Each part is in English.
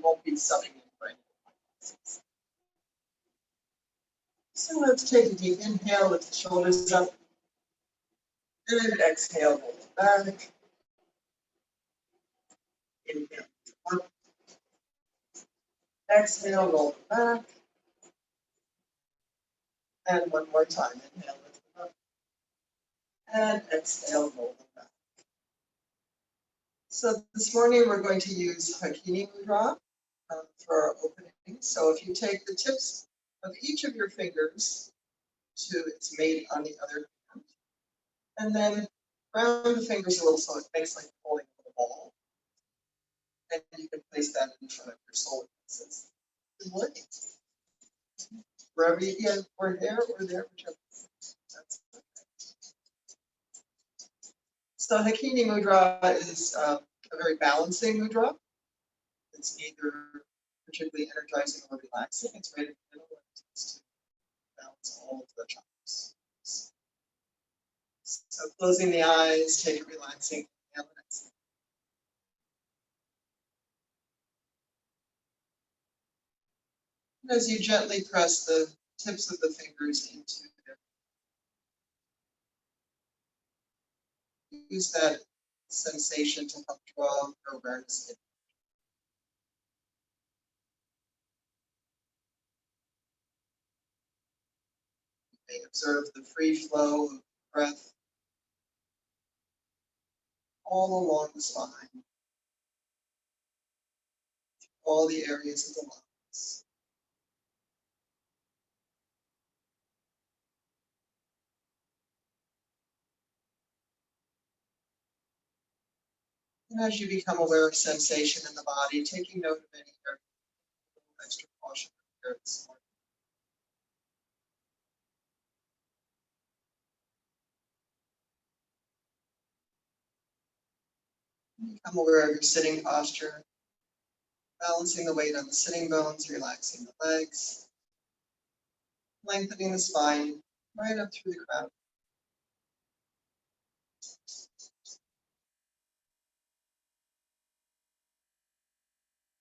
won't be subbing in for any. So let's take a deep inhale, lift the shoulders up, and exhale, roll it back. Inhale, up. Exhale, roll it back. And one more time, inhale, lift it up. And exhale, roll it back. So this morning we're going to use Hakini Mudra for our opening. So if you take the tips of each of your fingers to its mate on the other hand, and then round the fingers a little so it makes like pulling a ball. And you can place that in front of your solar plexus. Wherever you get, or there, whichever. That's okay. So Hakini Mudra is a very balancing mudra. It's neither particularly energizing or relaxing. It's right in the middle and it's to balance all of the chakras. So closing the eyes, take a relaxing inhale and exhale. And as you gently press the tips of the fingers into their, use that sensation to help draw your awareness in. You may observe the free flow of breath all along the spine, all the areas of the lungs. And as you become aware of sensation in the body, taking note of any area, extra caution here this morning. Become aware of your sitting posture, balancing the weight on the sitting bones, relaxing the legs, lengthening the spine right up through the crown.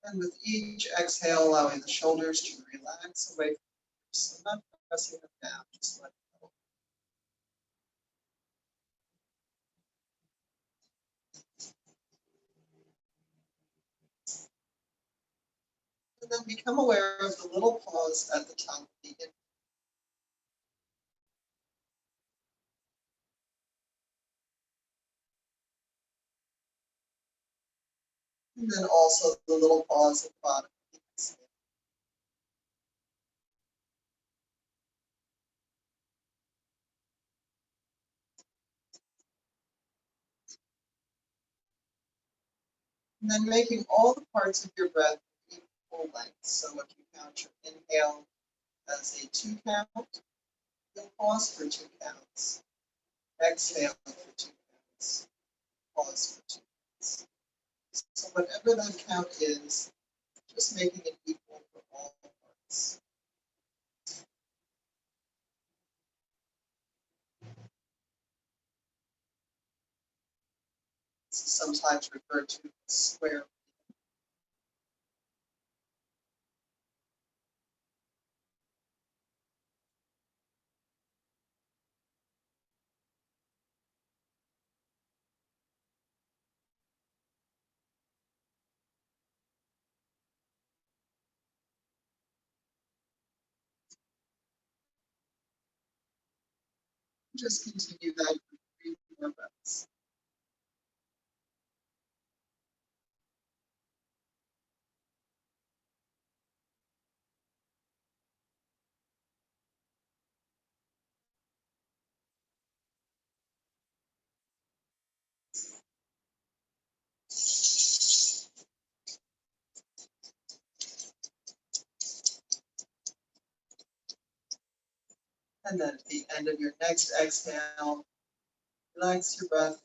And with each exhale, allowing the shoulders to relax away from the hips, so not pressing them down, just letting go. And then become aware of the little pause at the top of the inhale. And then also the little pause at the bottom of the exhale. And then making all the parts of your breath equal length. So if you count your inhale as a 2 count, you'll pause for 2 counts. Exhale for 2 counts. Pause for 2 counts. So whatever that count is, just making it equal for all the parts. This is sometimes referred to as square. Just continue that for 3 more breaths. And then at the end of your next exhale, relax your breath.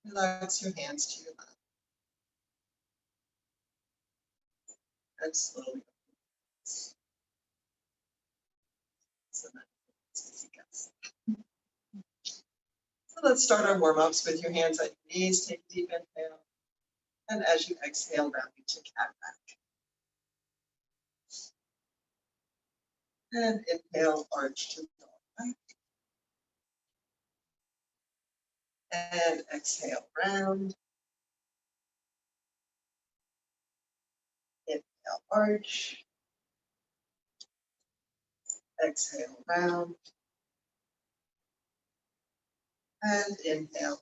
Relax your hands to your lap. And slowly. So let's start our warm-ups with your hands on your knees. Take a deep inhale. And as you exhale, rounding to cat back. And inhale, arch to dog back. And exhale, round. Inhale, arch. Exhale, round. And inhale.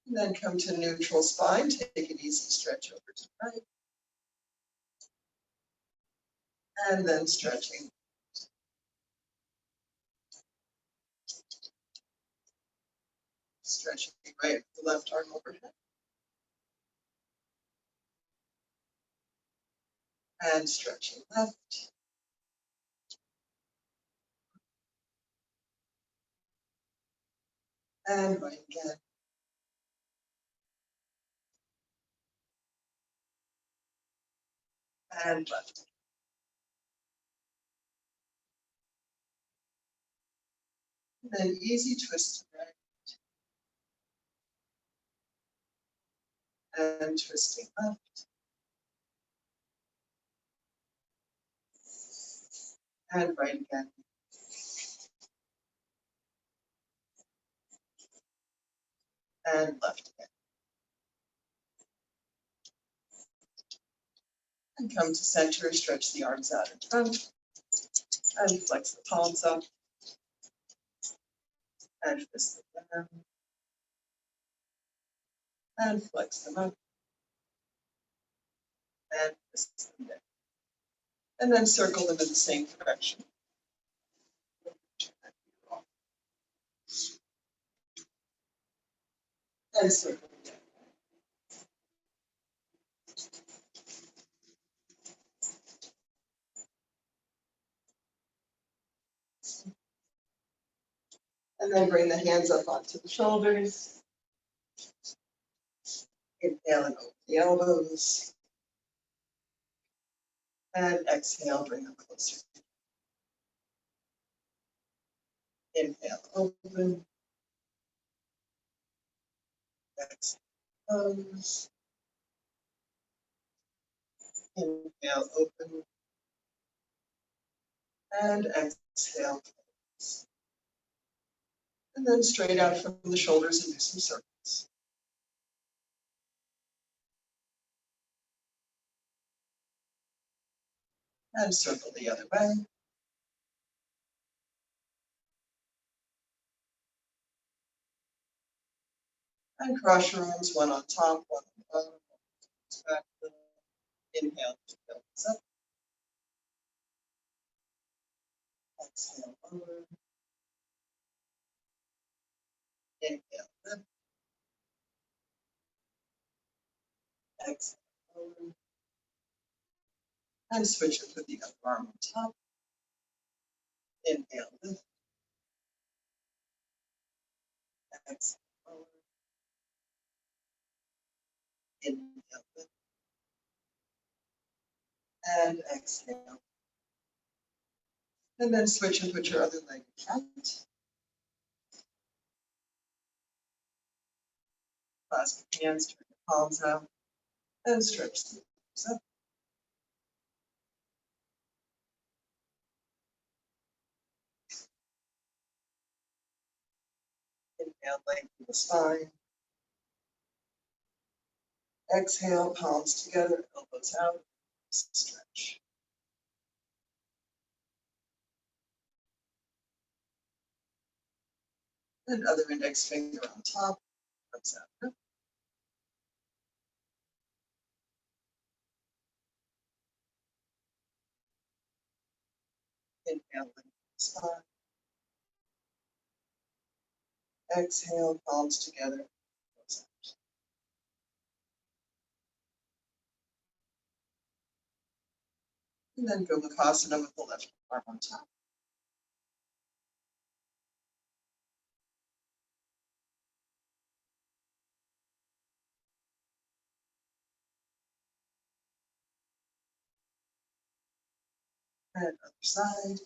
And then come to neutral spine. Take an easy stretch over to the right. And then stretching. Stretching right with the left arm overhead. And stretching left. And right again. And left. And then easy twist to right. And twisting left. And right again. And left again. And come to center, stretch the arms out in front. And flex the palms up. And twist them down. And flex them up. And twist them down. And then circle them in the same direction. And circle again. And then bring the hands up onto the shoulders. Inhale and open the elbows. And exhale, bring them closer. Inhale, open. Exhale, close. Inhale, open. And exhale, close. And then straight out from the shoulders and do some circles. And circle the other way. And cross your arms, one on top, one on the bottom. Back. Inhale, elbows up. Exhale, lower. Inhale, lift. Exhale, lower. And switch it with the other arm on top. Inhale, lift. Exhale, lower. Inhale, lift. And exhale. And then switch and put your other leg in front. Clasp your hands, turn your palms out, and stretch the arms up. Inhale, lengthen the spine. Exhale, palms together, elbows out, stretch. And other index finger on top, thumbs out. Inhale, lengthen the spine. Exhale, palms together, elbows out. And then go Vipassana with the left arm on top. And other side.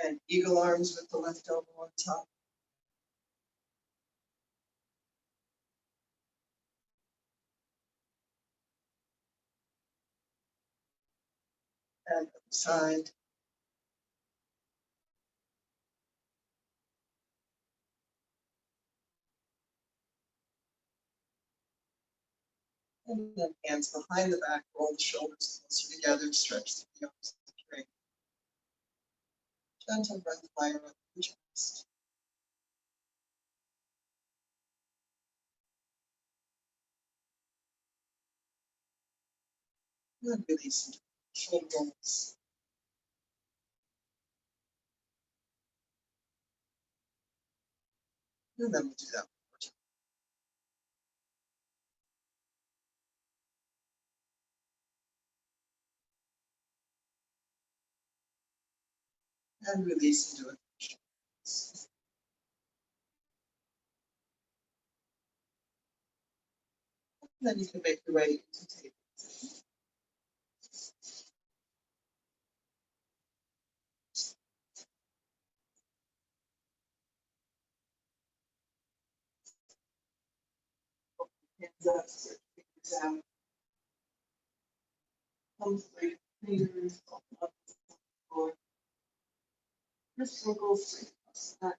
And eagle arms with the left elbow on top. And other side. And then hands behind the back, roll the shoulders closer together, stretch the arms straight. Gentle breath fire up the chest. And then release into shoulder rolls. And then we'll do that one more time. And release into it. Then you can make your way into table. Hands up, stretch fingers out. Thumbs straight, fingers up the floor. Wrist circles straight across the back.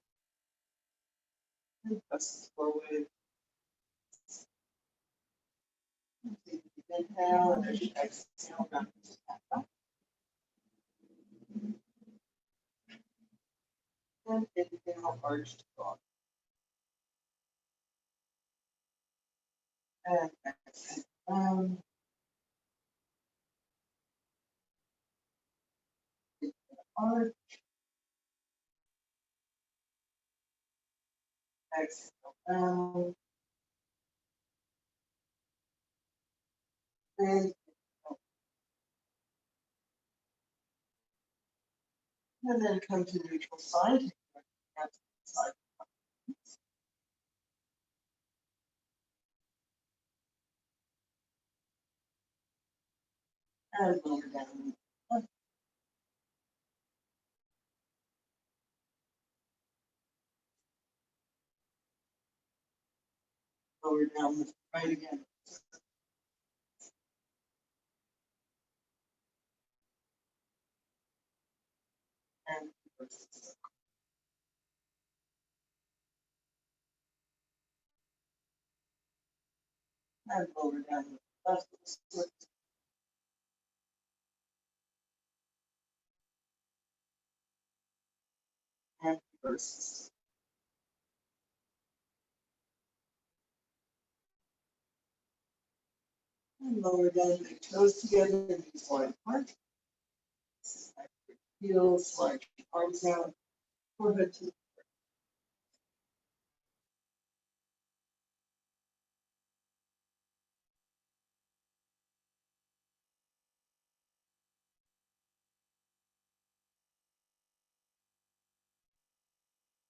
And press forward. Take a deep inhale, and as you exhale, round the back up. And inhale, arch to dog. And exhale down. Arch. Exhale down. And then come to neutral side. Side. And lower down. Lower down the right again. And reverse. And lower down the left foot. And reverse. And lower down the toes together and knees wide apart. Heels, large arms out, forehead to the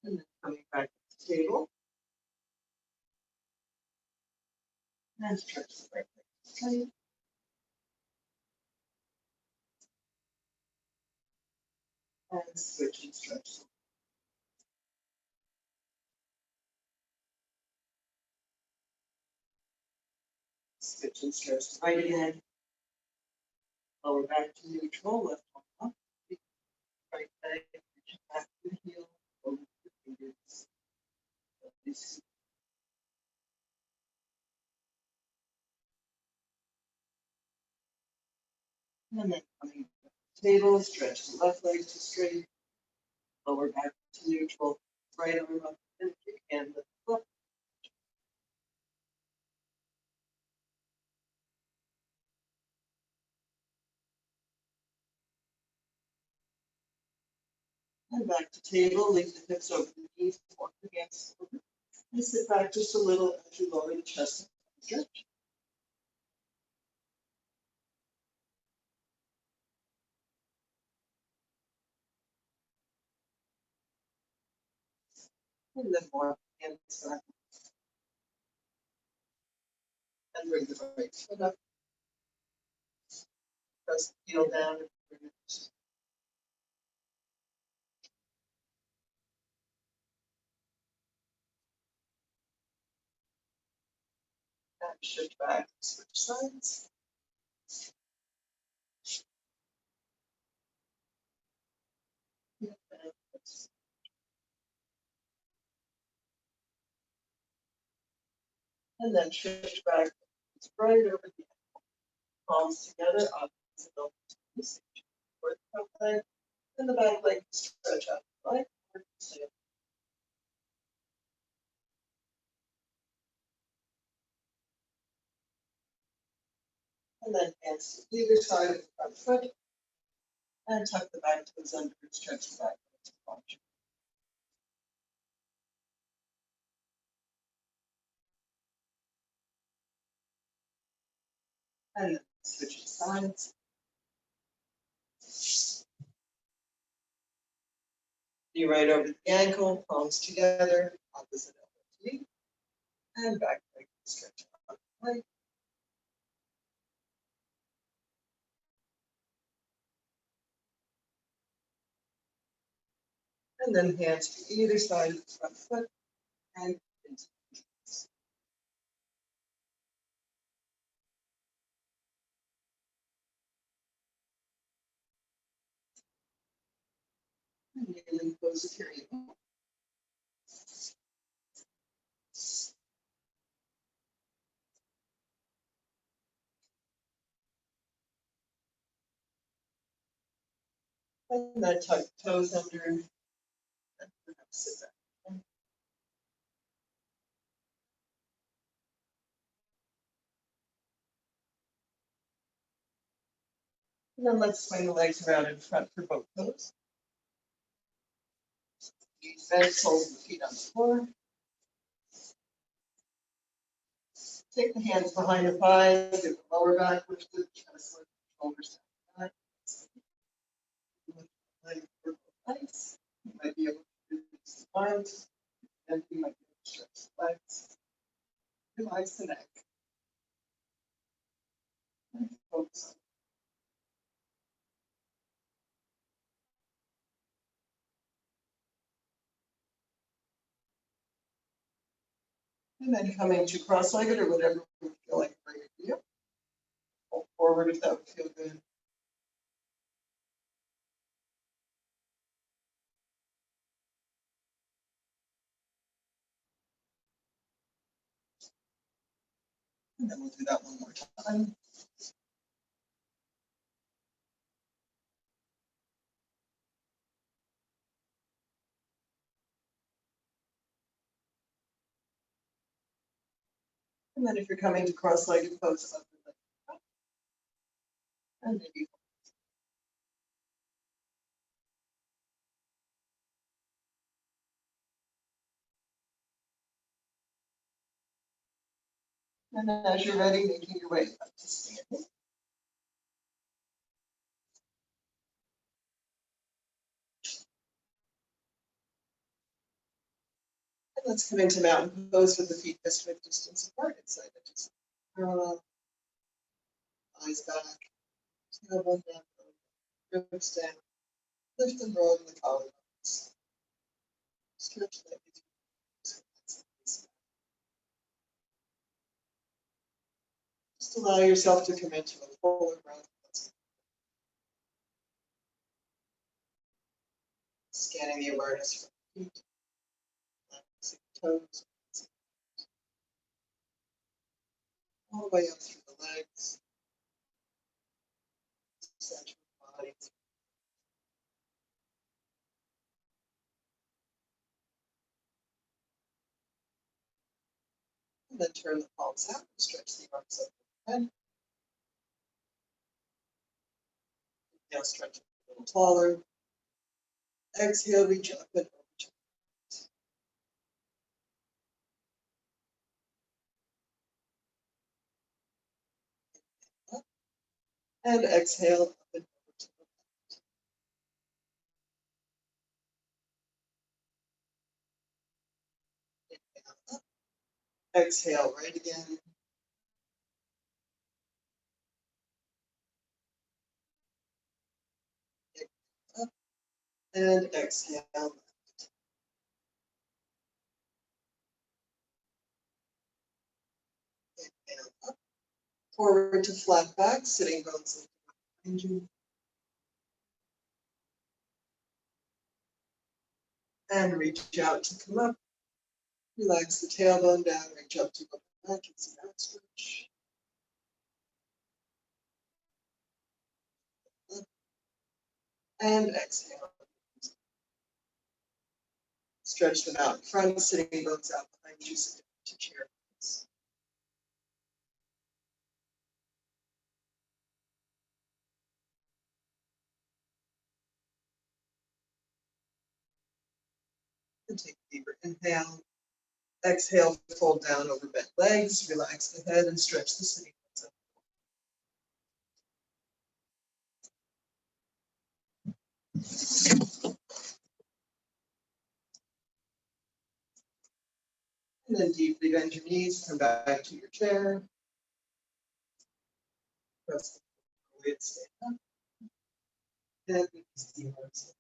and then coming back to the table. And stretch the right leg straight. And switch and stretch. Switch and stretch right again. Lower back to neutral, left arm up. Right leg, reach back to the heel, over the fingers. And then coming back to the table, stretch the left leg to straight. Lower back to neutral, right arm up and kick and lift up. And back to table, link the hips over the knees, walk the hands over. And sit back just a little as you lower the chest and stretch. And then more hands back. And bring the right foot up. Press the heel down. And shift back, switch sides. And then shift back right over the palms together, opposite elbow to the stage. Or the front leg, and the back leg stretch out, right? And then hands to either side of the front foot, and tuck the back toes under and stretch the back to punch. And then switch to sides. Knee right over the ankle, palms together, opposite elbow to knee, and back leg stretch out. Right. And then hands to either side of the front foot and into the knees. And kneeling pose here you go. And then tuck toes under and perhaps sit back. And then let's swing the legs around in front for both toes. Knees bent, soles of the feet on the floor. Take the hands behind the thighs, get the lower back lifted, kind of slip the shoulders down. Leg for both legs. You might be able to release the arms, and you might be able to stretch the legs. Relax the neck. And focus on. And then coming to cross-legged or whatever you feel like great for you. Pull forward if that would feel good. And then we'll do that one more time. And then if you're coming to cross-legged pose, up the leg up. And maybe. And then as you're ready, making your way up to standing. And let's come into mountain pose with the feet fist width distance apart inside edges. Parallel. Eyes back. Tailbone down. Ribs down. Lift and roll in the collarbones. Stretch that. Just allow yourself to come into a fuller breath. Scanning the awareness from the feet, toes, all the way up through the legs, center of the body. And then turn the palms out and stretch the arms overhead. Now stretch a little taller. Exhale, reach up and over to the left. And exhale up and over to the left. Inhale up. Exhale right again. Inhale up. And exhale left. Forward to flat back, sitting bones behind you. And reach out to come up. Relax the tailbone down, reach up to go back and see that stretch. And exhale. Stretch them out in front, sitting bones out behind you, sit down to chair. And take a deeper inhale. Exhale, fold down over bent legs, relax the head and stretch the sitting bones up. And then deeply bend your knees, come back to your chair. Press the way to stand up. And release the arms.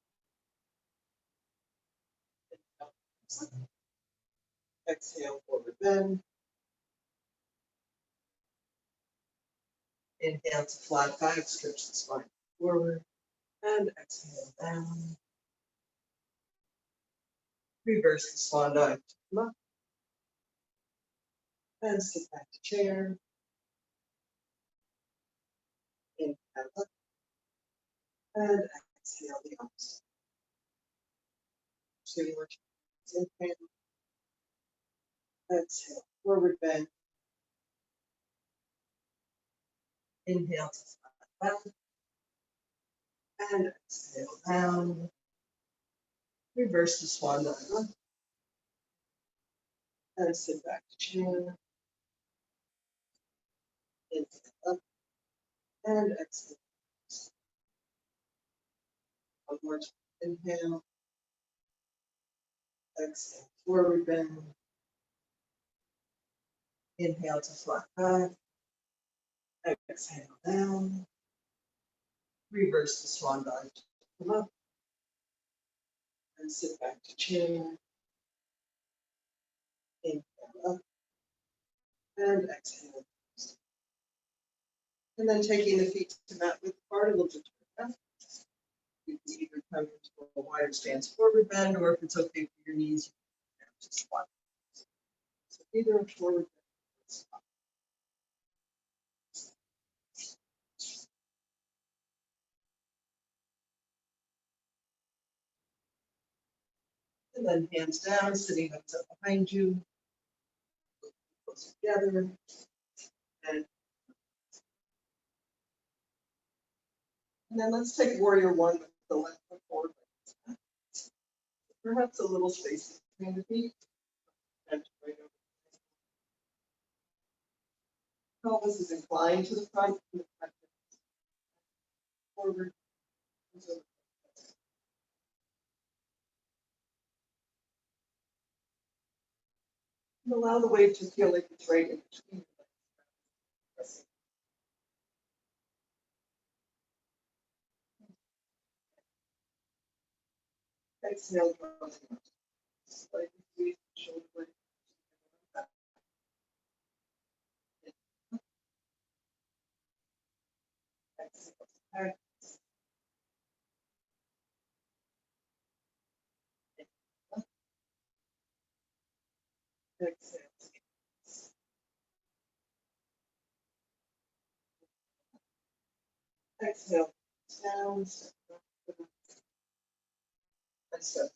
Exhale, forward bend. Inhale to flat back, stretch the spine forward. And exhale down. Reverse the swan dive to come up. And sit back to chair. Inhale up. And exhale the opposite. 2 more times. Inhale. Exhale, forward bend. Inhale to flat back. And exhale down. Reverse the swan dive up. And sit back to chair. Inhale up. And exhale. One more time. Inhale. Exhale, forward bend. Inhale to flat back. Exhale down. Reverse the swan dive to come up. And sit back to chair. Inhale up. And exhale. And then taking the feet to mat width apart, a little bit to the left. You can either come into a wider stance forward bend, or if it's okay for your knees, you can just squat. So either a forward bend or a squat. And then hands down, sitting up behind you. Close together. And then let's take warrior one with the left foot forward. Perhaps a little space between the feet. And right over. Pelvis is inclined to the front. Forward. And allow the weight to feel like it's right in between. Exhale, slightly squeeze the shoulder blade. Exhale, exhale. Exhale, down, step back, and step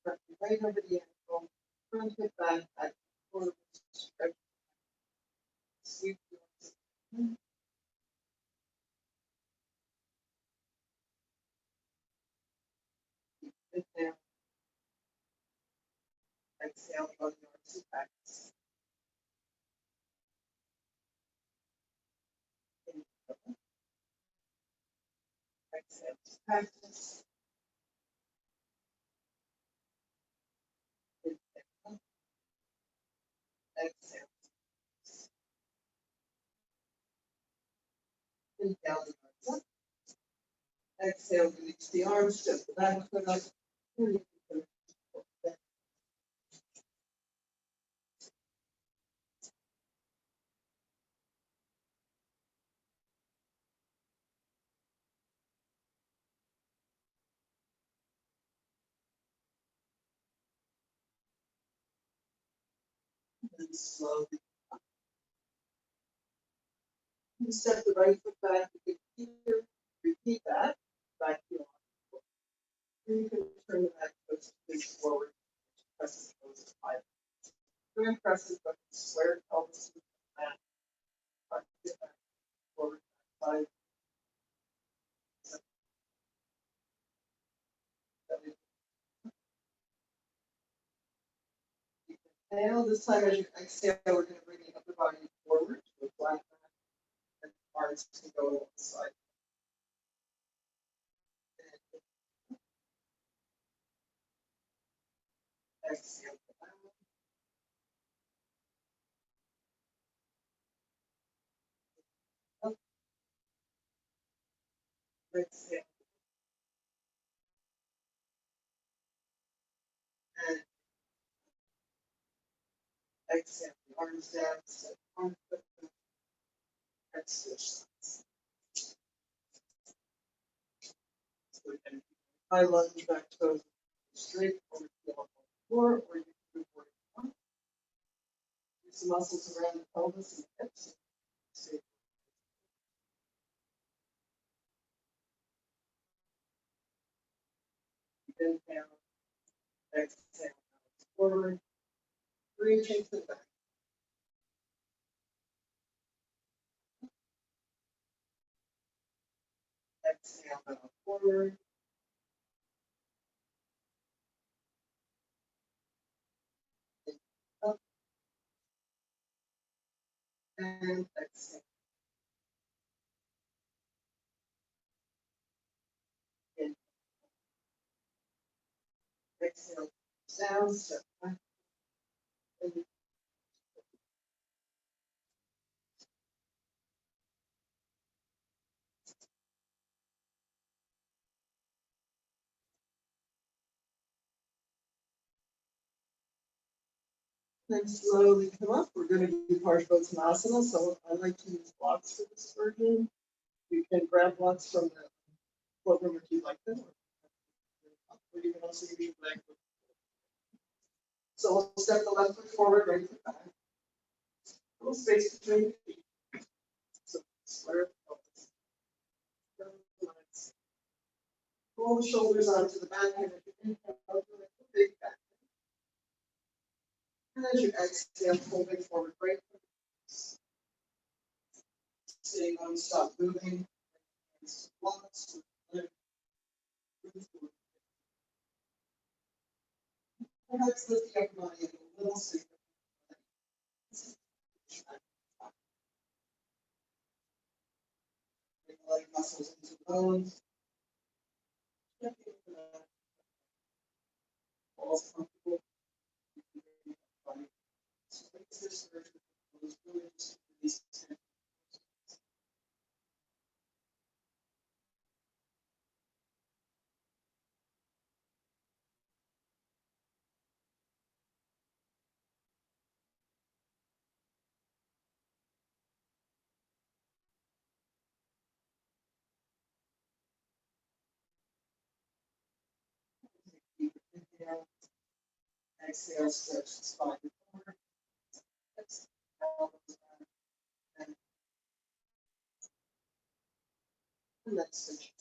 back. Right over the ankle, front hip back, back, forward, stretch. Sweep your inhale. Exhale, go to your back. Exhale, practice. Inhale. Exhale. Inhale the arms up. Exhale, release the arms, step the back foot up. Release the foot back. And slowly. You step the right foot back, you can here, repeat that, back heel. And you can turn the back foot face forward, press the toes to five. We're going to press it, but square pelvis to the mat. Get back forward, five. Inhale, this time as you exhale, we're going to bring the upper body forward to a flat back and arms to go on one side. Exhale. Up. Exhale. And exhale. Arms down, step one foot back, and switch sides. So we can high lunge back toes straight forward heel on the floor, or you can move where you want. Use the muscles around the pelvis and the hips. Stay. Inhale, exhale, forward, reaching to the back. Exhale, now forward. Up. And exhale. In. Exhale, down, step back. And then slowly come up. We're going to do Parsvottanasana. So I like to use blocks for this version. You can grab blocks from the program if you like them. Or you can also use your leg. So we'll step the left foot forward, right foot back. A little space between the feet. So square pelvis. Roll the shoulders onto the back and inhale, big back. And as you exhale, folding forward, right foot. Staying on, stop moving. Blocks. Perhaps lift the upper body a little so you bring the leg muscles into the bones. Falls comfortable. So this version was really just release tension. Inhale, exhale, stretch the spine forward. Exhale, and then switch.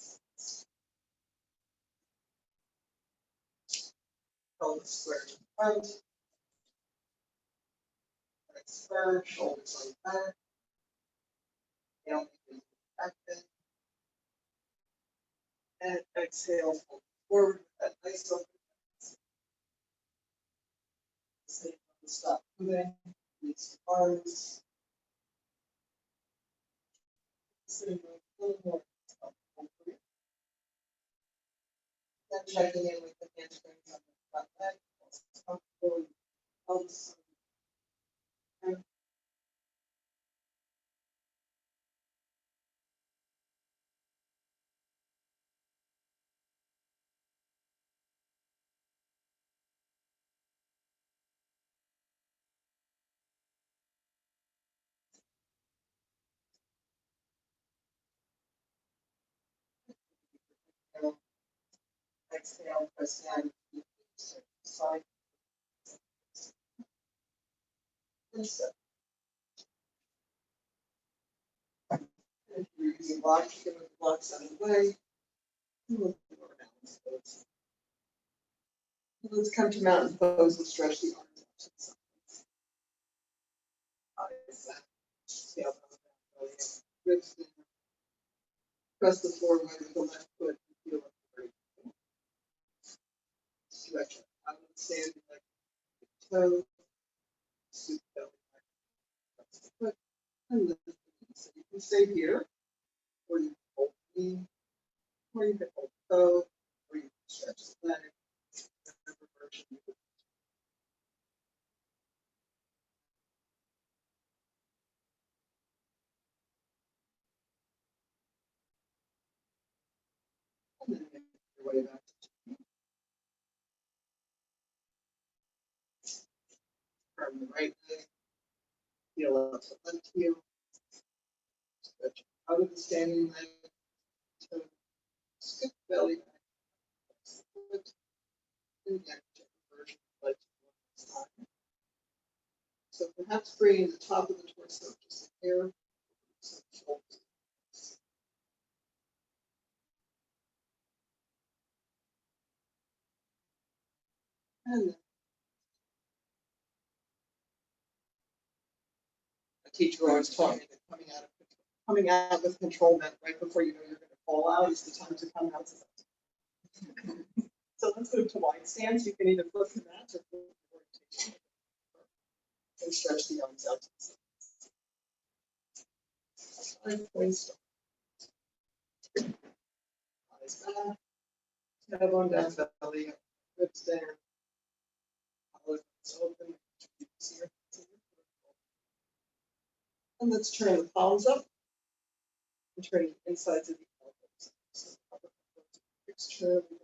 Pelvis square to the front. Legs firm, shoulders on back. Inhale, back bend. And exhale, fold forward with that nice open. Stop moving, release the arms. Sitting a little more comfortable. Then checking in with the hamstrings on the front leg. Comfortable. Pelvis. Exhale, press down. Side. and step. And if you're using blocks, you can move the blocks out of the way. And move the lower balance pose. Let's come to mountain pose and stretch the arms out to the sides. Eyes back, tail down, belly up, ribs down. Press the floor with the left foot and feel up the right foot. Stretch out of the standing leg, toe, scoop the belly back, press the foot, and lift the knee. So you can stay here, or you can hold the knee, or you can hold the toe, or you can stretch the leg. Whatever version you would. And then make your way back to from the right leg, heel up the left heel, stretch out of the standing leg, toe, scoop the belly back, press the foot, and again, whichever version you like to do on this side. So perhaps bringing the top of the torso just a hair, some shoulders. And then a teacher always taught me that coming out with control meant right before you know you're going to fall out is the time to come out. So let's move to wide stance. You can either flip the mat or flip the orientation. And stretch the arms out to the side. Eyes back, tailbone down, belly up, ribs down, collarbones open. And let's turn the palms up and turn the insides of the elbows. So externally,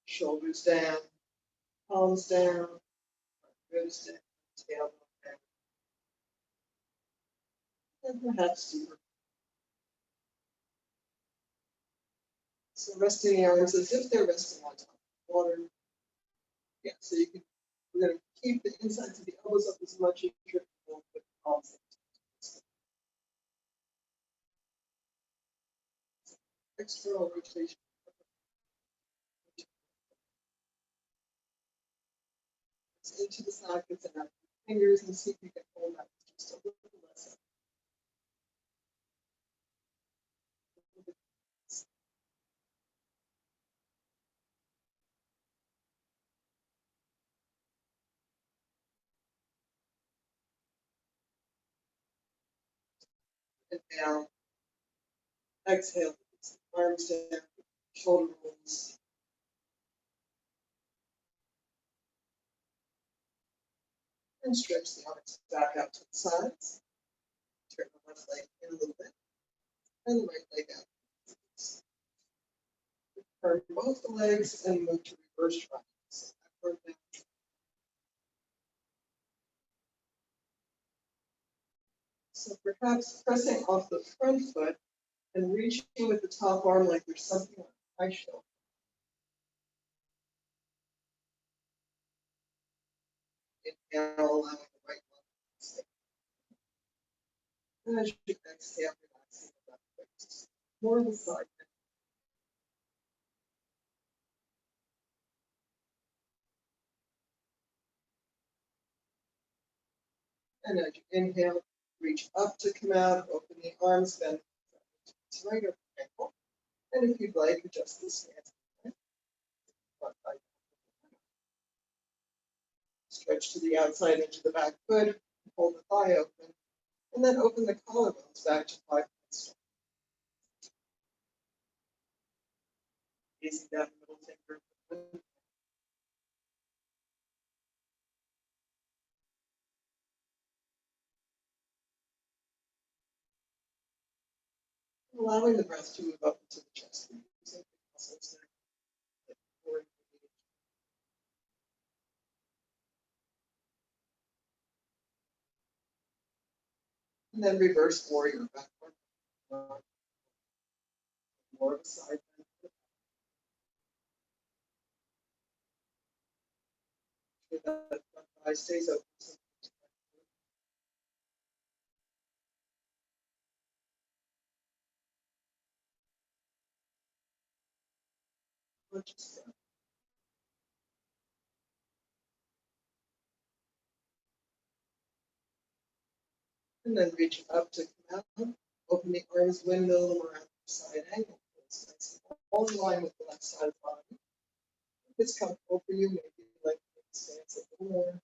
shoulders down, palms down, ribs down, tailbone down, and perhaps deeper. So resting the arms as if they're resting on top of the water. Yeah, so you can, we're going to keep the insides of the elbows up as much as you can with the palms. External rotation. Into the sockets and out your fingers and see if you can hold that just a little less. And down. Exhale. Arms down. Shoulder rolls. And stretch the arms back out to the sides. Turn the left leg in a little bit. And the right leg out. Turn both the legs and move to reverse triangles. Upward down. So perhaps pressing off the front foot and reaching with the top arm like there's something on the high shoulder. Inhale, allowing the right leg to stay. And as you exhale, relaxing the left leg. More of the side. And as you inhale, reach up to come out, open the arms, bend to right over the ankle. And if you'd like, adjust the stance. Stretch to the outside edge of the back foot, hold the thigh open, and then open the collarbones back to 5 points. Gazing down the middle finger. Allowing the breath to move up into the chest. And then reverse warrior backward. More of a side bend. With that front eye stays open. And then reach up to come out, open the arms, windmill them around the side angle. All in line with the left side of the body. If it's comfortable for you, maybe you like to stance a little more.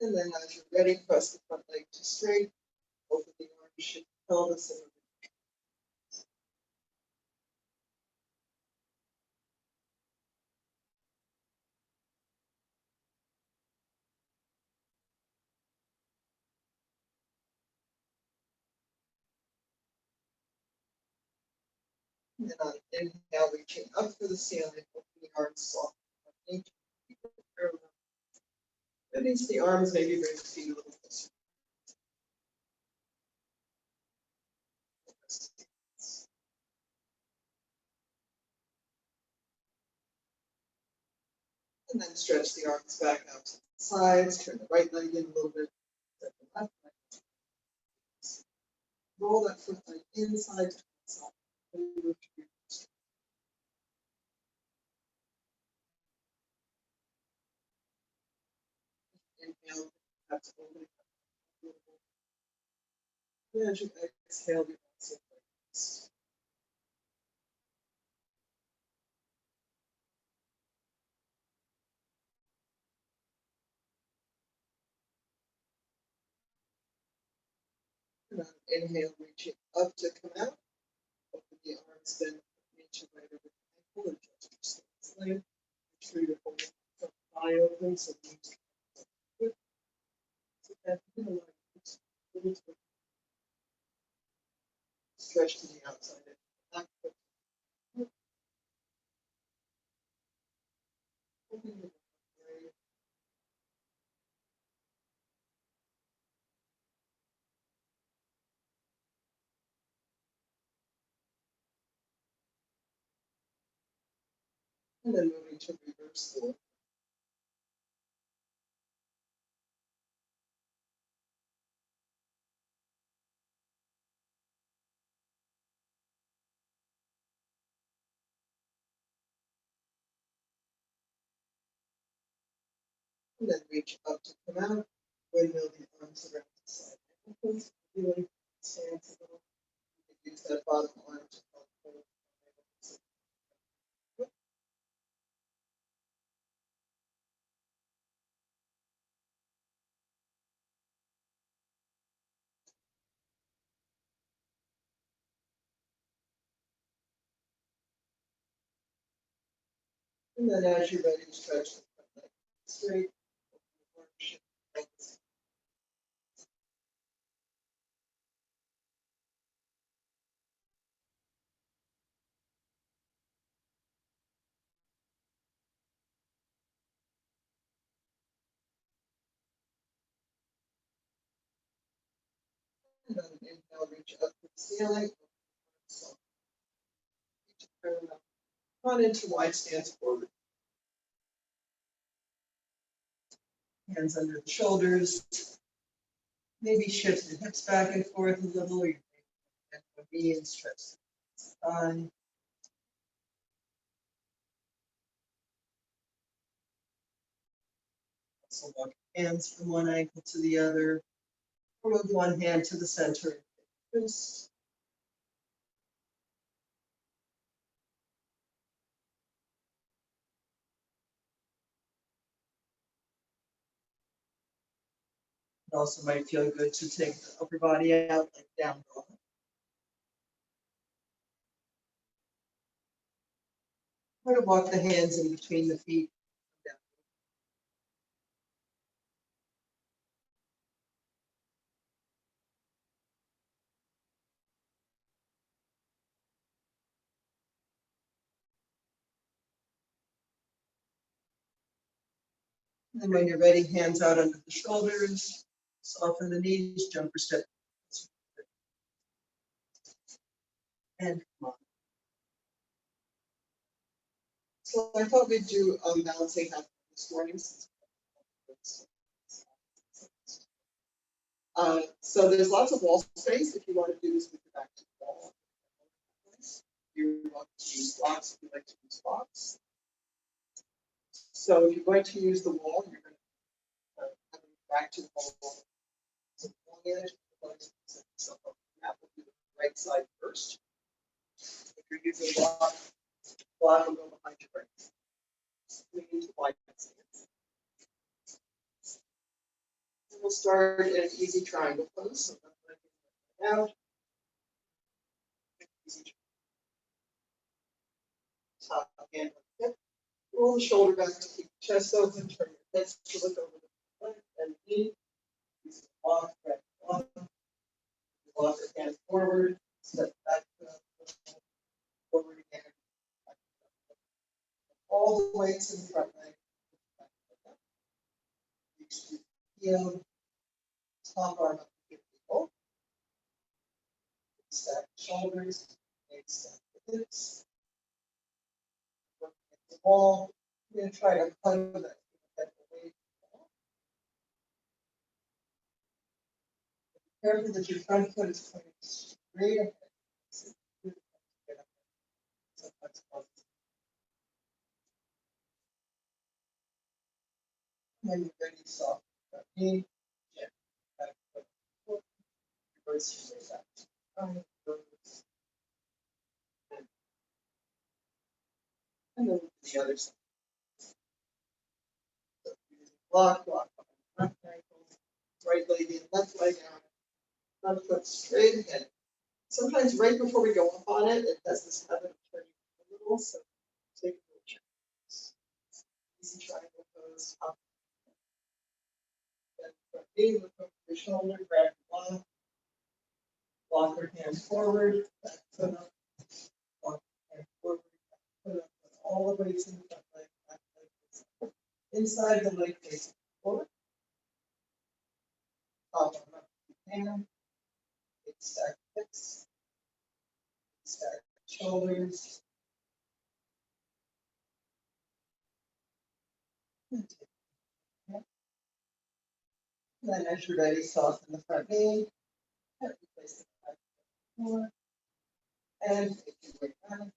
And then as you're ready, press the front leg to straight, open the arms, shift the pelvis, and then on inhale, reaching up for the ceiling, open the arms soft. Release the arms, maybe bring the feet a little closer. And then stretch the arms back out to the sides, turn the right leg in a little bit, step the left leg. Roll that foot leg inside to outside. Inhale, that's open. And as you exhale, you also focus. And on inhale, reaching up to come out. Open the arms, then reach your right over the ankle and adjust your stance leg. Make sure you're holding the thigh open so the knees are good. So that you can stretch to the outside edge of the back foot. Open your leg. And then moving to reverse fold. And then reach up to come out. Windmill the arms around the side ankles. Really stance a little. You can use that bottom arm to help hold. And then as you're ready, stretch the front leg straight. And then inhale, reach up to the ceiling. So, turn up. Run into wide stance forward. Hands under the shoulders. Maybe shift the hips back and forth a little, or you can bend the knee and stretch the thigh. So walk hands from one ankle to the other, or move one hand to the center. Just it also might feel good to take the upper body out, like down dog. Or to walk the hands in between the feet. And then when you're ready, hands out under the shoulders, soften the knees, jumper step. And come on. So I thought we'd do balancing half this morning. So there's lots of wall space if you want to do this with your back to the wall. You want to use blocks if you like to use blocks. So if you're going to use the wall, you're going to have it back to the wall. So long edge, you're going to set yourself up. That will do the right side first. If you're using block will go behind your right. We need to widen stance. And we'll start in an easy triangle pose. So out. Easy. Top hand on the hip. Roll the shoulder back to keep the chest open. Turn your head to look over the front and knee. Walk back on. Walk your hand forward. Step back forward again. All the way to the front leg. Heel, top arm up to people. Stack shoulders, stack the hips. Work at the wall. You're going to try to hug that head away from the wall. Be careful that your front foot is pointing straight ahead. When you're ready, soft knee, back foot, reverse your way back. And then the other side. So block behind the left ankle, right leg in, left leg out, left foot straight ahead. Sometimes right before we go up on it, it has this habit of turning a little, so take a little chance. Easy triangle pose, up. Then front knee, look over your shoulder, grab the block. Walk your hand forward, back foot up. Walk your hand forward, back foot up. All the way to the front leg, back leg. Inside the leg facing forward. Top arm up, hand. Stack hips. Stack shoulders. And then as you're ready, soften the front knee. Place the back forward. And take your way back.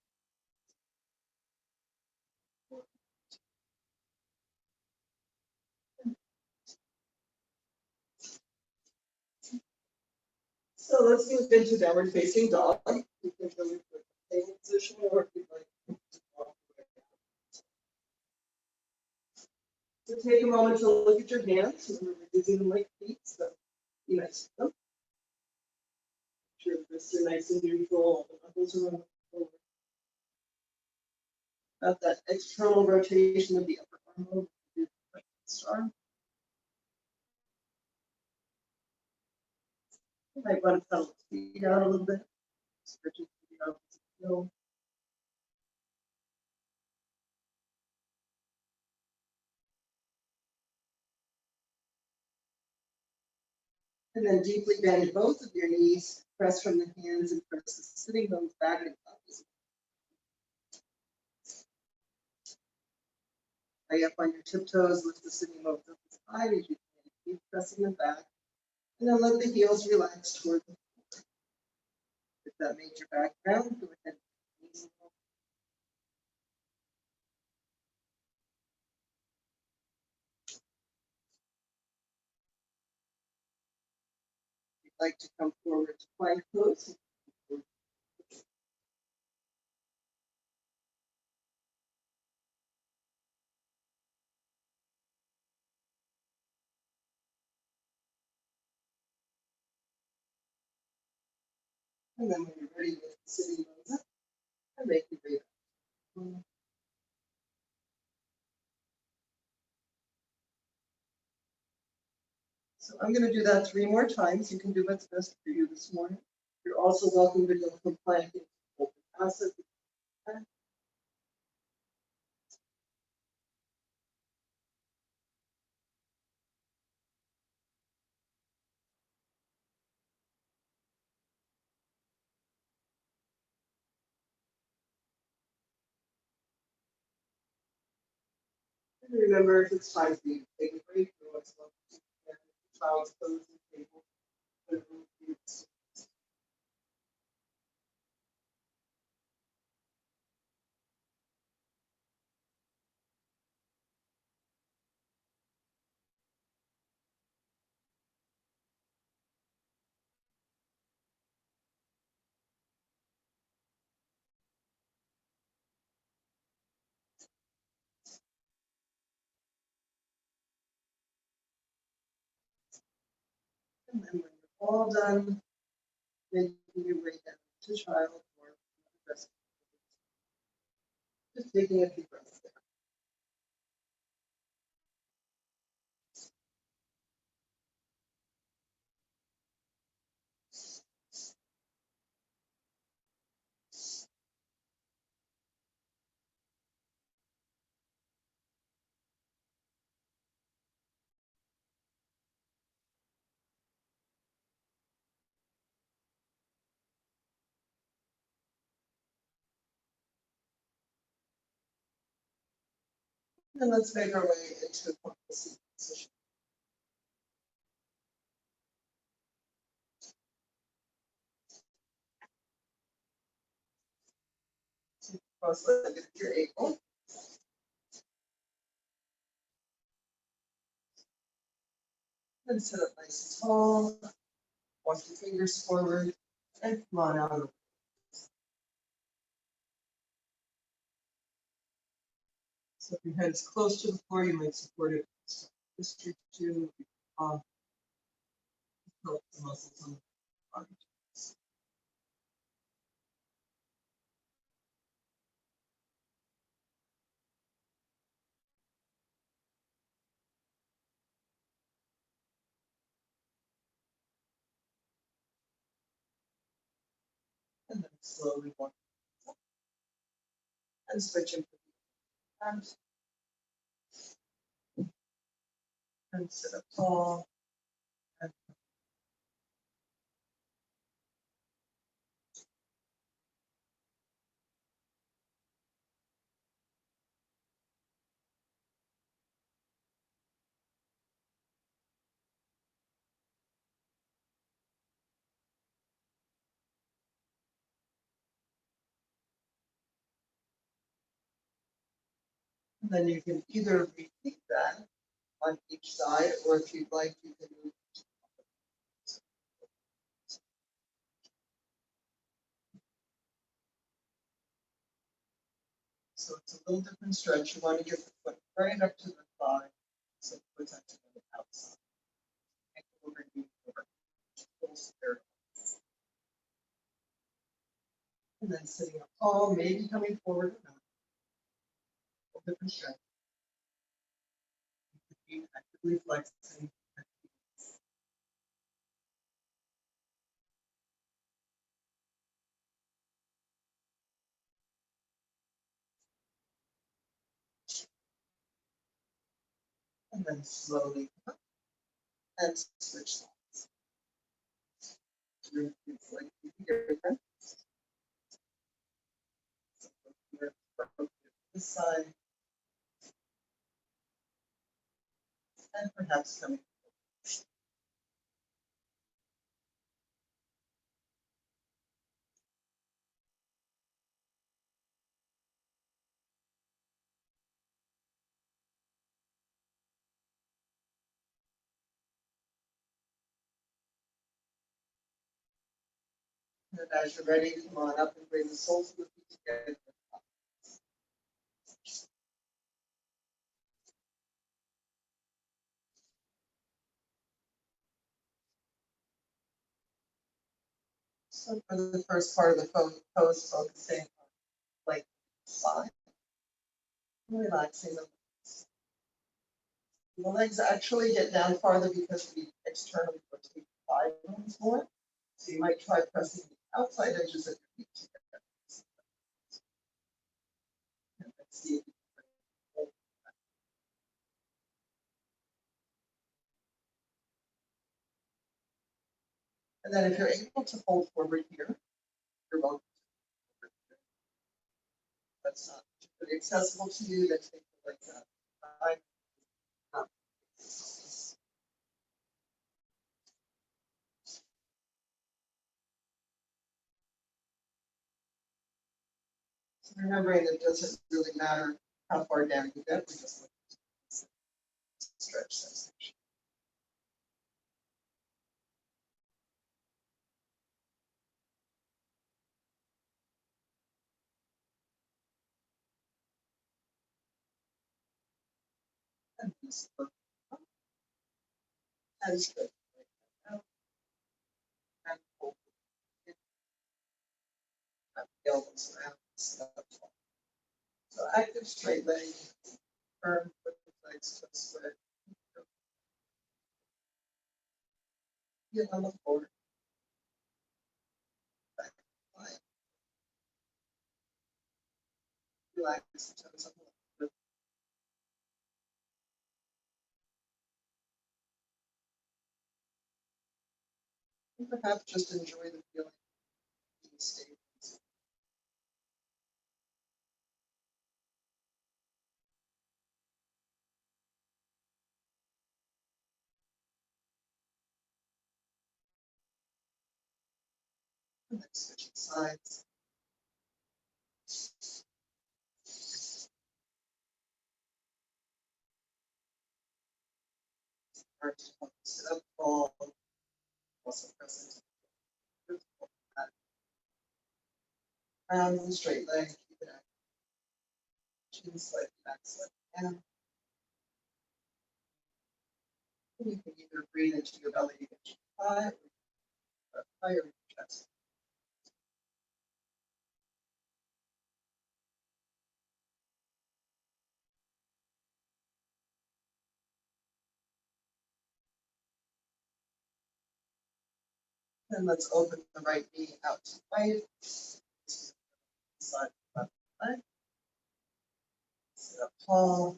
So let's move into downward facing dog. You can go into a table position or if you'd like to walk away. So take a moment to look at your hands. Remember, we're using them like feet, so be nice to them. Make sure the wrists are nice and neutral, the knuckles are on the floor. About that external rotation of the upper arm. Star. You might want to pedal the feet out a little bit. Stretch the feet out. And then deeply bend both of your knees, press from the hands and press the sitting bones back and up. Lay up on your tiptoes, lift the sitting bones up as high as you can. Keep pressing them back. And then let the heels relax toward the floor. If that made your back round, go ahead. If you'd like to come forward to plank pose. And then when you're ready with the sitting bones up, and make your way back. So I'm going to do that 3 more times. You can do what's best for you this morning. You're also welcome to go from plank into open asana. And remember, if it's time for you to take a break, you always want to keep the child's clothes on the table. And then when you're all done, making your way down to child or rest, just taking a few breaths there. And let's make our way into a seated position. Cross-legged if you're able. And sit up nice and tall. Walk your fingers forward and come on out. So if your head is close to the floor, you might support it just to help the muscles on the body. And then slowly walk and switch into the arms and sit up tall. And then you can either repeat that on each side, or if you'd like, you can move. So it's a little different stretch. You want to get the foot right up to the thigh, so the foot's actually on the outside. Over, full spirit. And then sitting up tall, maybe coming forward or not. A different stretch. You can be actively flexing. And then slowly up and switch sides. It's like different. This side. And perhaps coming. And as you're ready, come on up and bring the soles of the feet together. So for the first part of the pose, focusing on like side, relaxing the legs. The legs actually get down farther because we externally rotate the thigh bones more. So you might try pressing the outside edges of your feet together. And let's see if you can hold that. And then if you're able to hold forward here, you're welcome to. That's not really accessible to you, then take the legs out. side. Remembering it doesn't really matter how far down you get, we just look at stretch sensation. And just look up and stretch right out and pull it and the elbows around. So active straight leg, firm with the legs to spread. Heel on the floor. Back line. Relax the toes a little bit. And perhaps just enjoy the feeling of being stable. And then switching sides. Start to sit up tall, also present. Round the straight leg, keep it active. Chin slightly back, slightly down. And you can either breathe into your belly to get your thigh or higher in your chest. And let's open the right knee out to the right. Side left leg. Sit up tall.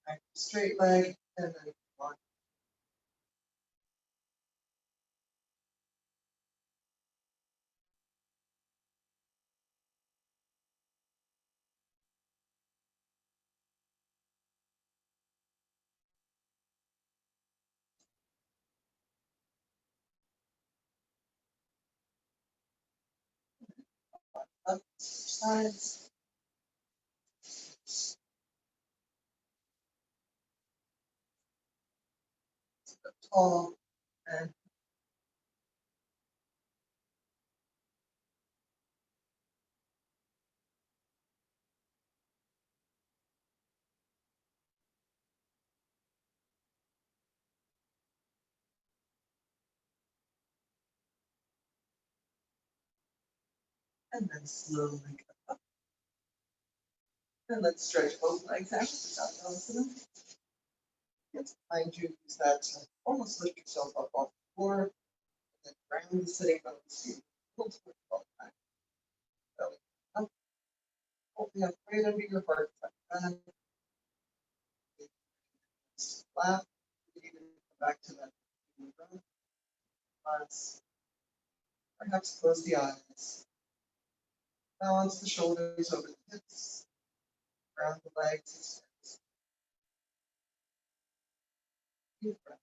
Active straight leg, and then one. Up sides. Sit up tall, and then slowly come up. And let's stretch both legs out without balancing them. Hands behind you, use that to almost lift yourself up off the floor. And then ground the sitting bones. You pull to the back. Belly up. Hold the up right under your heart. Back. Flat. You can come back to that. Perhaps close the eyes. Balance the shoulders over the hips. Round the legs. Deep breath.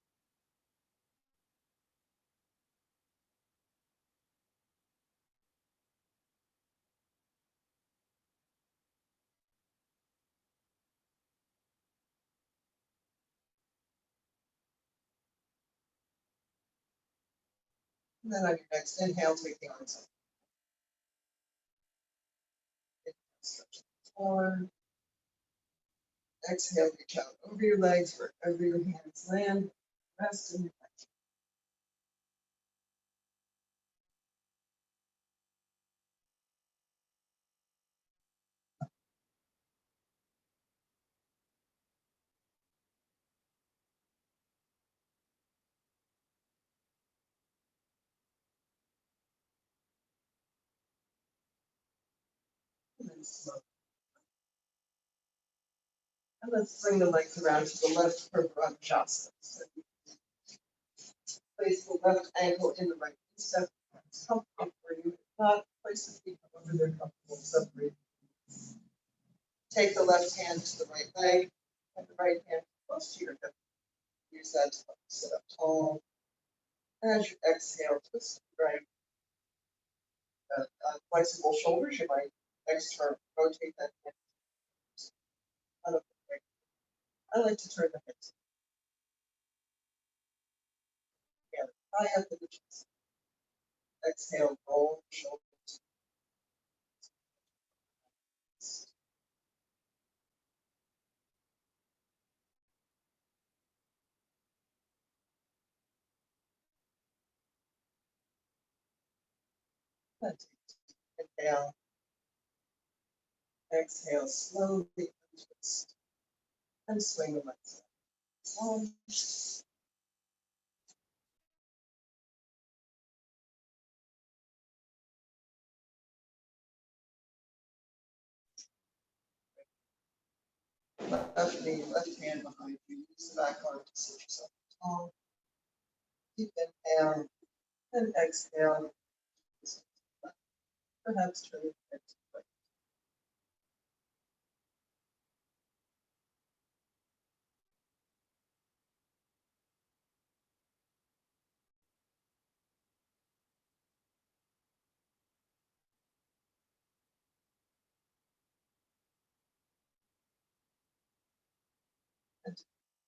And then on your next inhale, take the arms up. Stretch forward. Exhale, reach out over your legs wherever your hands land. Rest in your neck. And then slow. And let's bring the legs around to the left for Vrajasana. So place the left ankle in the right step. It's comfortable for you. If not, place the feet over their comfortable separate. Take the left hand to the right leg. And the right hand close to your hip. Use that to help you sit up tall. And as you exhale, twist right. Flexible shoulders, you might extra rotate that hip. I like to turn the hips together. High up in the chest. Exhale, roll the shoulders. Inhale. Exhale, slowly untwist. And swing the legs out. Left knee, left hand behind you. Use the back arm to sit yourself tall. Deep inhale and exhale. Perhaps turn your head to the right.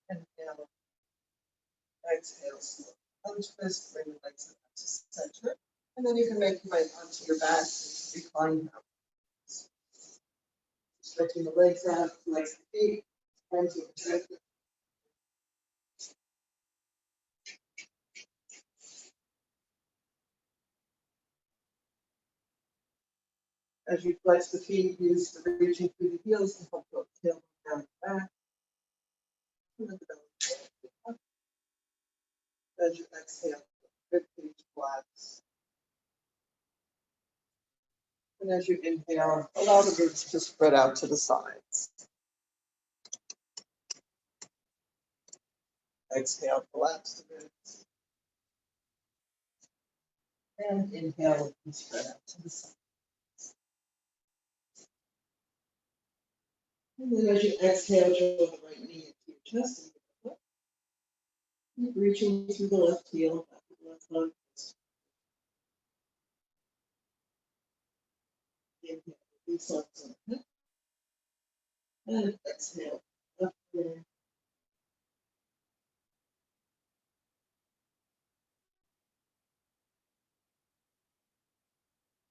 And inhale, exhale, slow. Untwist, bring the legs up to center. And then you can make your way onto your back, recline now. Stretching the legs out, flex the feet, arms to protect it. As you flex the feet, use the reaching through the heels to help go tail down the back. And then the belly up. As you exhale, rib cage flaps. And as you inhale, allow the ribs to spread out to the sides. Exhale, collapse the ribs. And inhale and spread out to the sides. And then as you exhale, draw the right knee into your chest. Keep reaching through the left heel, back to the left leg. Inhale, release arms on the hip. And exhale, left leg.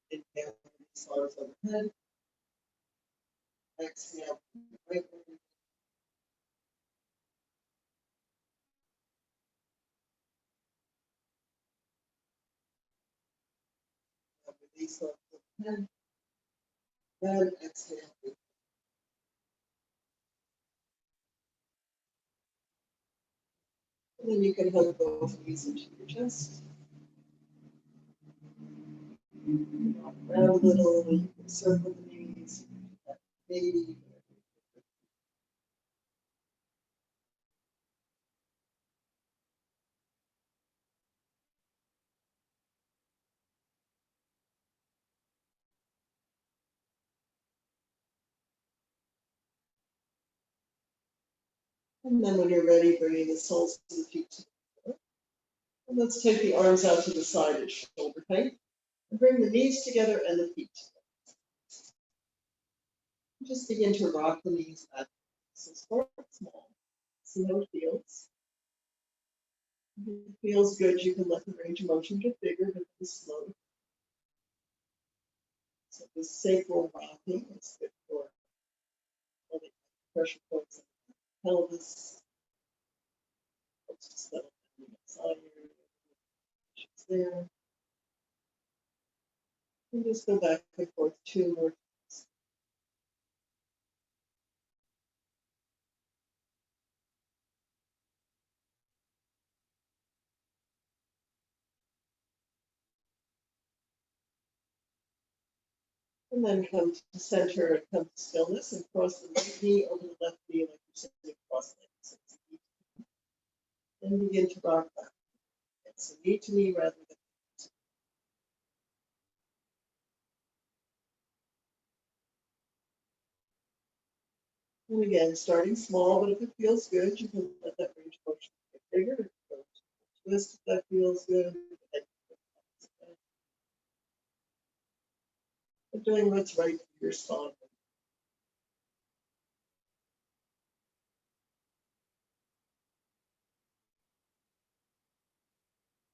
Inhale, release arms on the head. Exhale, right leg. Release arms on the head. And exhale. And then you can hold both knees into your chest. Round a little, you can circle the knees, maybe. And then when you're ready, bringing the soles of the feet to the floor. And let's take the arms out to the side at shoulder height. And bring the knees together and the feet together. Just begin to rock the knees back. So start small. See how it feels. If it feels good, you can let the range of motion get bigger, but be slow. So this sacral rocking is good for all the pressure points in the pelvis. Let's just settle down inside here. There. And just go back and forth 2 more times. And then come to center and come to stillness and cross the right knee over the left knee like you're sitting cross-legged. And begin to rock back. So knee to knee rather than And again, starting small, but if it feels good, you can let that range of motion get bigger. Twist if that feels good. But doing what's right for your spine.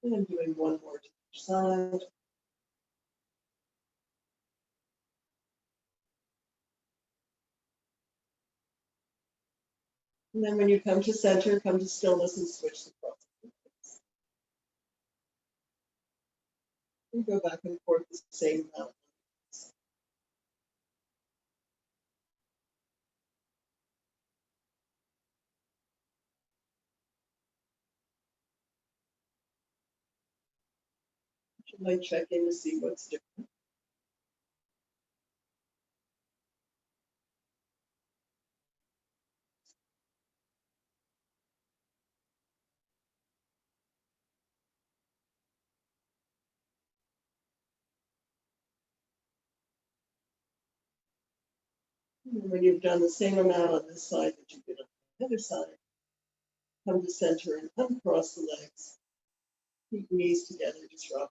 And I'm doing one more to each side. And then when you come to center, come to stillness and switch the cross. And go back and forth the same amount. You might check in to see what's different. And when you've done the same amount on this side that you did on the other side, come to center and uncross the legs. Keep knees together, just rock.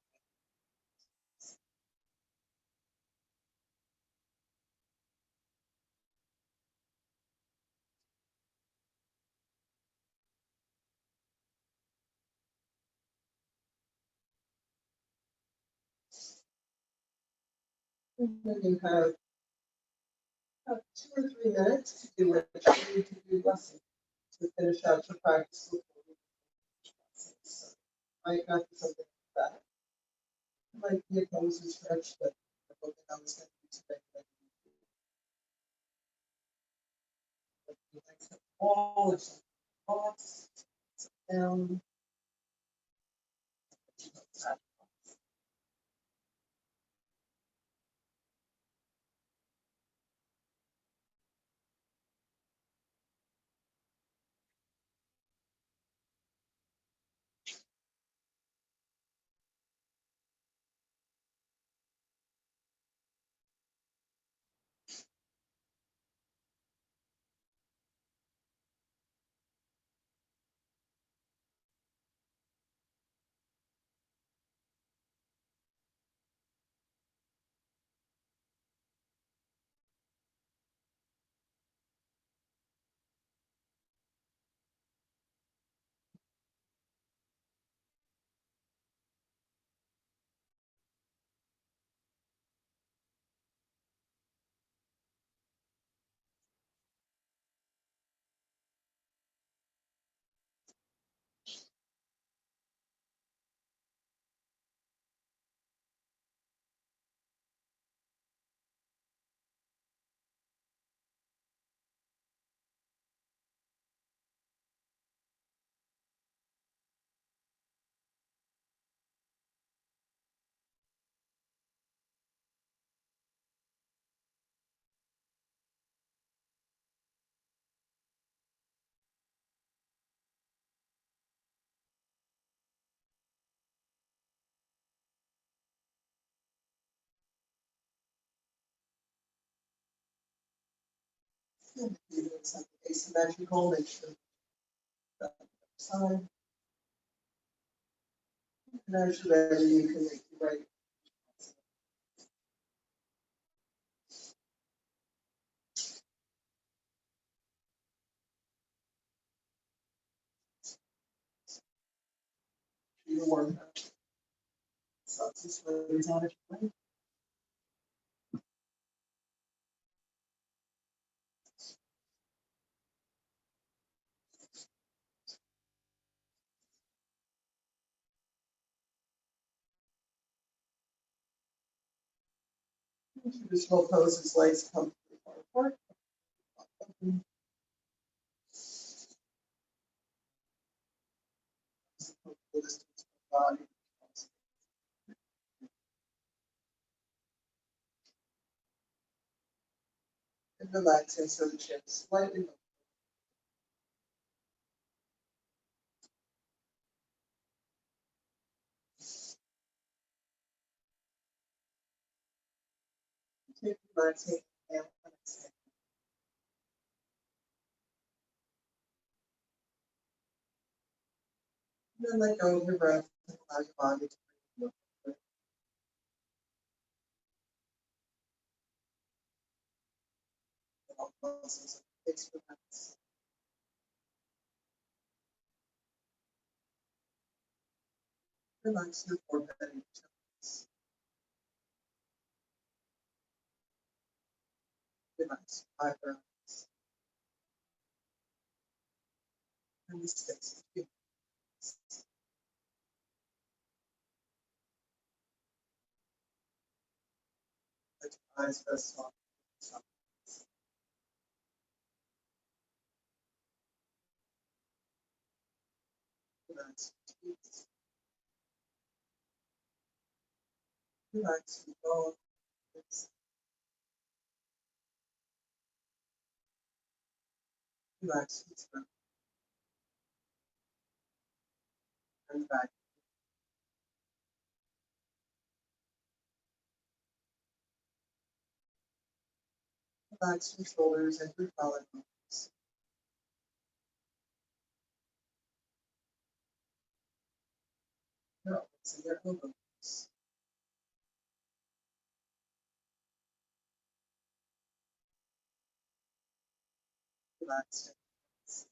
And then you have 2 or 3 minutes to do what you need to do lesson to finish out your practice before you finish lesson. So might not be something like that. It might be a pose and stretch that I hope that I was going to do today. But you exhale all of some thoughts down. And if you're doing something asymmetrical, make sure that side. And as you're ready, you can make the right. You're warm up. Substance release out of your way. Traditional poses, legs come far apart. Body. And relaxing so the chin slightly. Take relaxing and exhale. then let go of your breath and allow your body to breathe. All muscles of the face relax. Relax your forehead and your temples. Relax your eyebrows and the space between. Let your eyes rest on the top. Relax your teeth. Relax your bones. Relax your throat and back. Relax your shoulders and your collarbones. Your arms and your elbows. Relax your hands,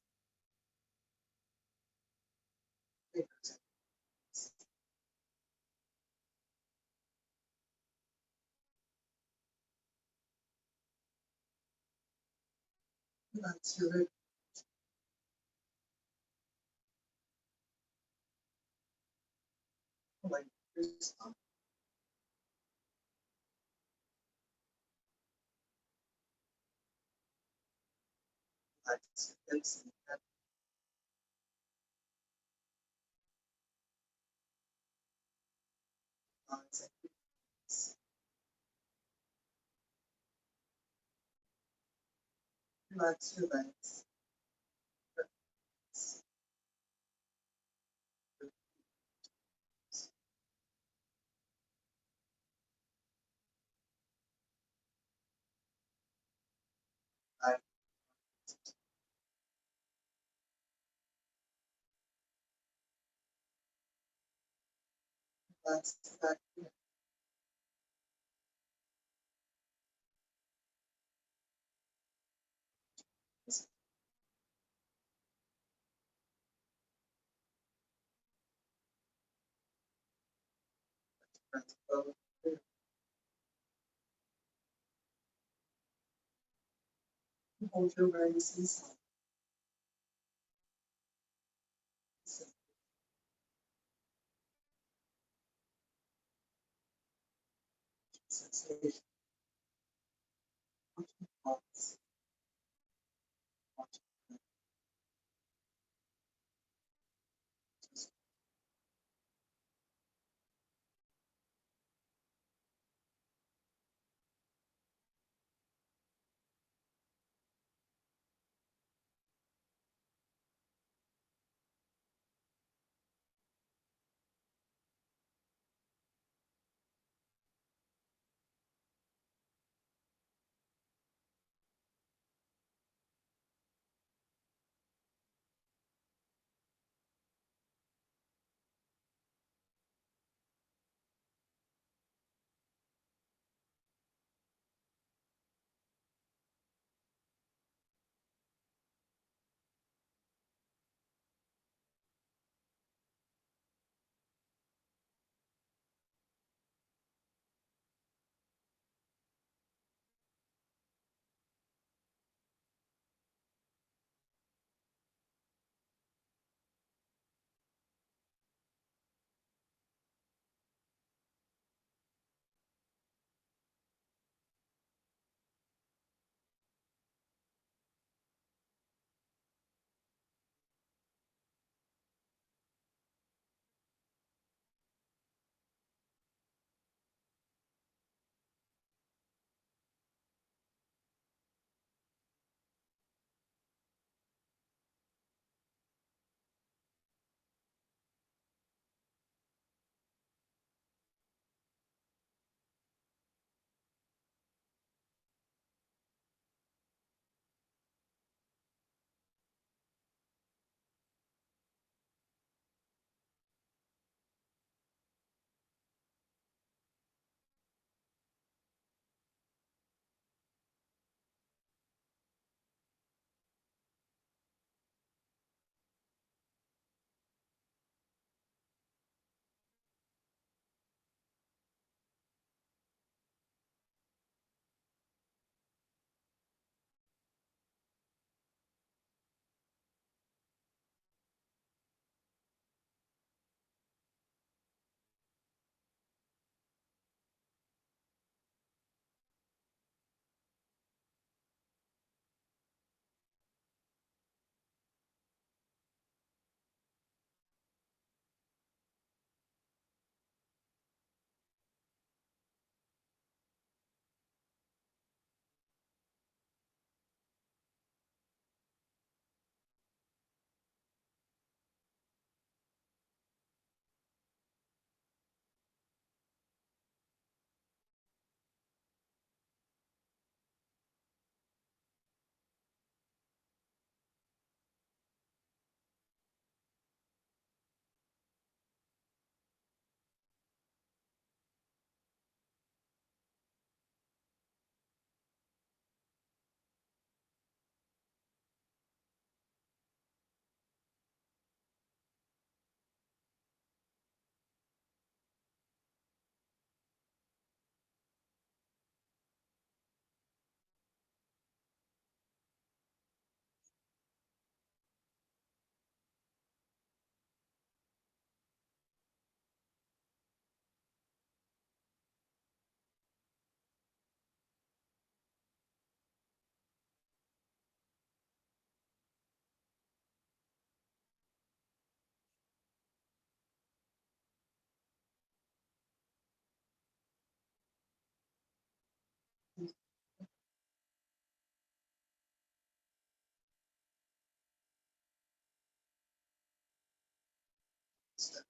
fingers, and toes. Relax your rib. Relax your stomach. Relax your hips and your thighs and your knees. Relax your legs. Your arms, your feet. Back. Relax the back of your hands. Breath flow through. Hold your awareness inside. Sensation. Watch your thoughts. Watch your breath. Just Side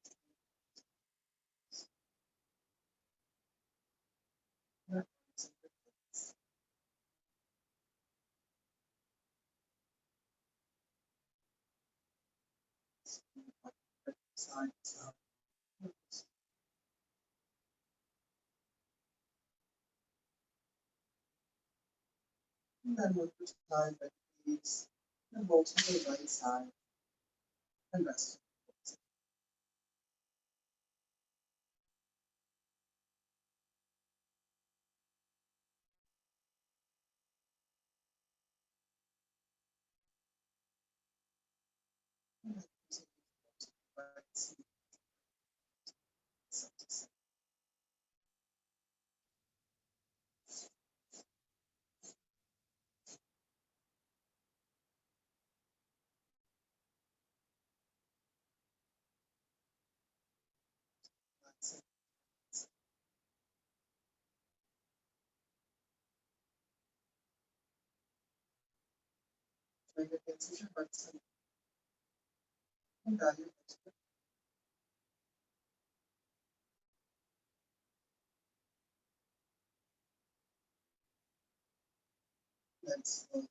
to side. And then with the side that leaves, and roll to the right side and rest. And then continue to the right side, side to side. Relaxing. Bring your hands to your heart center and bow your head. Then slowly